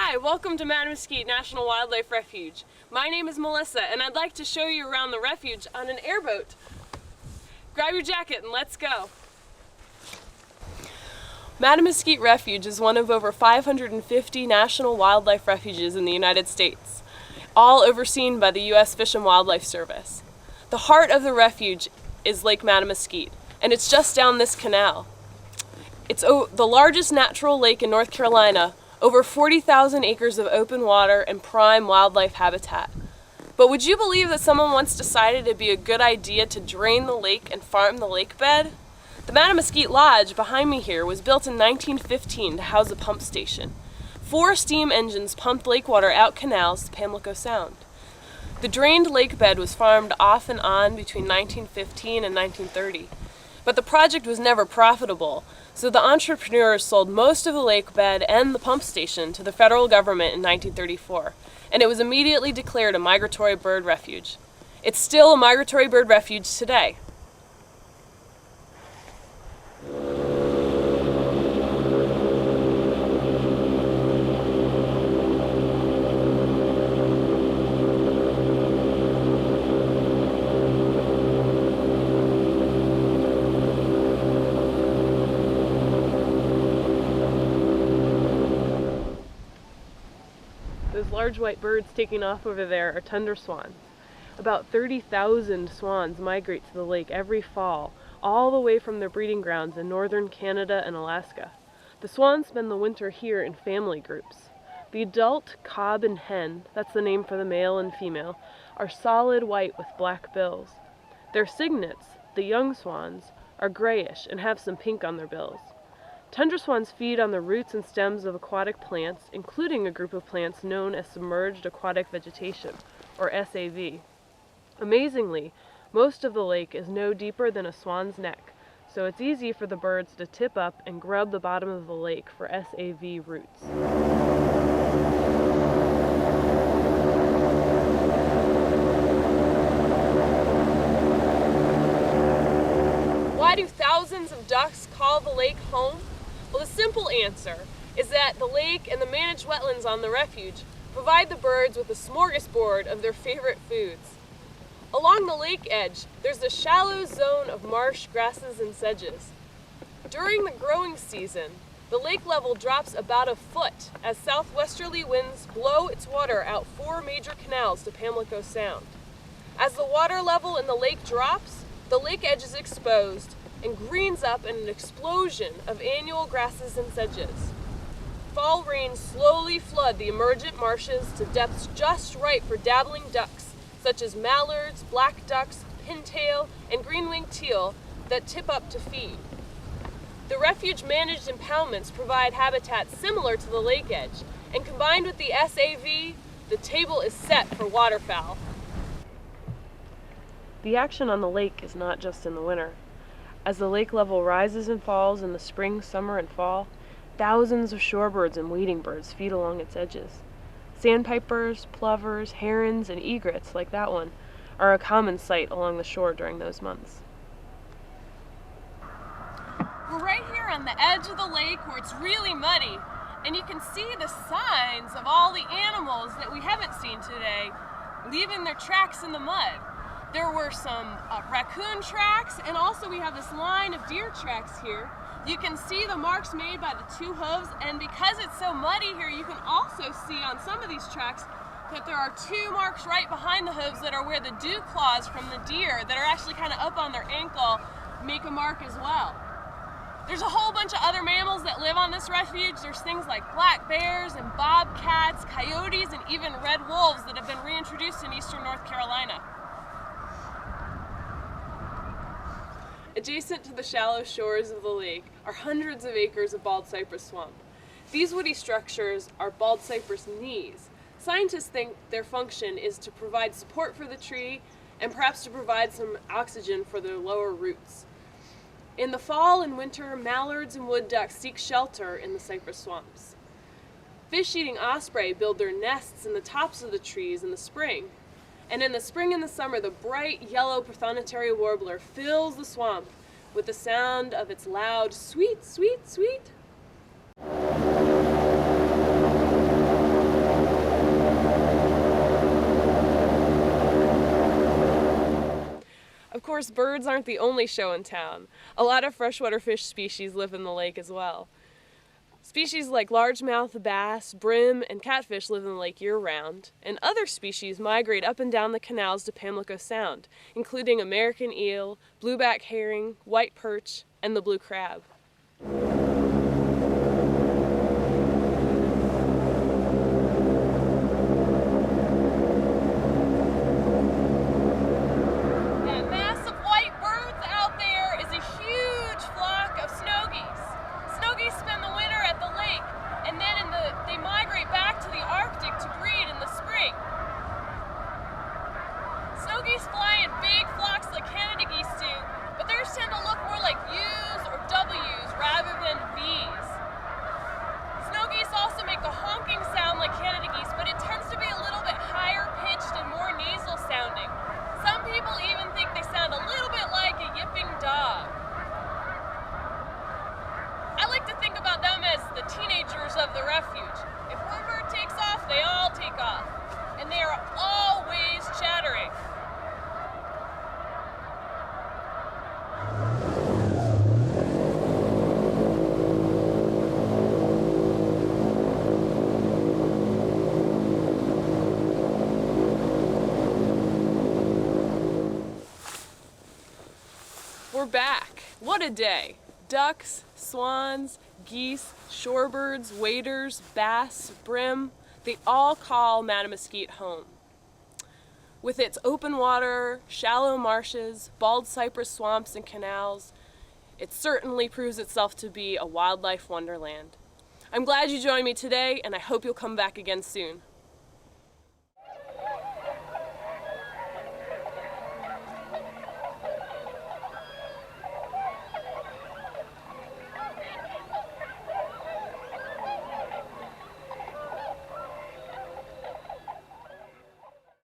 Hi, welcome to Mattamuskeet National Wildlife Refuge. My name is Melissa and I'd like to show you around the refuge on an airboat. Grab your jacket and let's go. Mattamuskeet Refuge is one of over 550 national wildlife refuges in the United States, all overseen by the U.S. Fish and Wildlife Service. The heart of the refuge is Lake Mattamuskeet, and it's just down this canal. It's the largest natural lake in North Carolina, over 40,000 acres of open water and prime wildlife habitat. But would you believe that someone once decided it'd be a good idea to drain the lake and farm the lake bed? The Mattamuskeet Lodge behind me here was built in 1915 to house a pump station. 4 steam engines pumped lake water out canals to Pamlico Sound. The drained lake bed was farmed off and on between 1915 and 1930. But the project was never profitable, so the entrepreneurs sold most of the lake bed and the pump station to the federal government in 1934, and it was immediately declared a migratory bird refuge. It's still a migratory bird refuge today. Those large white birds taking off over there are tundra swans. About 30,000 swans migrate to the lake every fall, all the way from their breeding grounds in northern Canada and Alaska. The swans spend the winter here in family groups. The adult cob and hen, that's the name for the male and female, are solid white with black bills. Their cygnets, the young swans, are grayish and have some pink on their bills. Tundra swans feed on the roots and stems of aquatic plants, including a group of plants known as submerged aquatic vegetation, or SAV. Amazingly, most of the lake is no deeper than a swan's neck, so it's easy for the birds to tip up and grub the bottom of the lake for SAV roots. Why do thousands of ducks call the lake home? Well, the simple answer is that the lake and the managed wetlands on the refuge provide the birds with a smorgasbord of their favorite foods. Along the lake edge, there's a shallow zone of marsh, grasses, and sedges. During the growing season, the lake level drops about a foot as southwesterly winds blow its water out 4 major canals to Pamlico Sound. As the water level in the lake drops, the lake edge is exposed and greens up in an explosion of annual grasses and sedges. Fall rains slowly flood the emergent marshes to depths just right for dabbling ducks, such as mallards, black ducks, pintail, and green-winged teal that tip up to feed. The refuge-managed impoundments provide habitat similar to the lake edge, and combined with the SAV, the table is set for waterfowl. The action on the lake is not just in the winter. As the lake level rises and falls in the spring, summer, and fall, thousands of shorebirds and wading birds feed along its edges. Sandpipers, plovers, herons, and egrets, like that one, are a common sight along the shore during those months. We're right here on the edge of the lake where it's really muddy, and you can see the signs of all the animals that we haven't seen today leaving their tracks in the mud. There were some raccoon tracks, and also we have this line of deer tracks here. You can see the marks made by the 2 hooves, and because it's so muddy here, you can also see on some of these tracks that there are 2 marks right behind the hooves that are where the dew claws from the deer that are actually kind of up on their ankle make a mark as well. There's a whole bunch of other mammals that live on this refuge. There's things like black bears and bobcats, coyotes, and even red wolves that have been reintroduced in eastern North Carolina. Adjacent to the shallow shores of the lake are hundreds of acres of bald cypress swamp. These woody structures are bald cypress knees. Scientists think their function is to provide support for the tree and perhaps to provide some oxygen for their lower roots. In the fall and winter, mallards and wood ducks seek shelter in the cypress swamps. Fish-eating osprey build their nests in the tops of the trees in the spring. And in the spring and the summer, the bright yellow prothonotary warbler fills the swamp with the sound of its loud sweet, sweet, sweet. course, birds aren't the only show in town. A lot of freshwater fish species live in the lake as well. Species like largemouth bass, brim, and catfish live in the lake year-round, and other species migrate up and down the canals to Pamlico Sound, including American eel, blueback herring, white perch, and the blue crab. That mass of white birds out there is a huge flock of snow geese. Snow geese spend the winter at the lake, and then they migrate back to the Arctic to breed in the spring. Snow geese fly in big flocks like Canada geese do, but theirs tend to look more like U's or W's rather than V's. Snow geese also make a honking sound like Canada geese, but it tends to be a little bit higher pitched and more nasal sounding. Some people even think they sound a little bit like a yipping dog. I like to think about them as the teenagers of the refuge. If one bird takes off, they all take off. And they are always chattering. We're back. What a day. Ducks, swans, geese, shorebirds, waders, bass, brim, they all call Mattamuskeet home. With its open water, shallow marshes, bald cypress swamps and canals, it certainly proves itself to be a wildlife wonderland. I'm glad you joined me today, and I hope you'll come back again soon.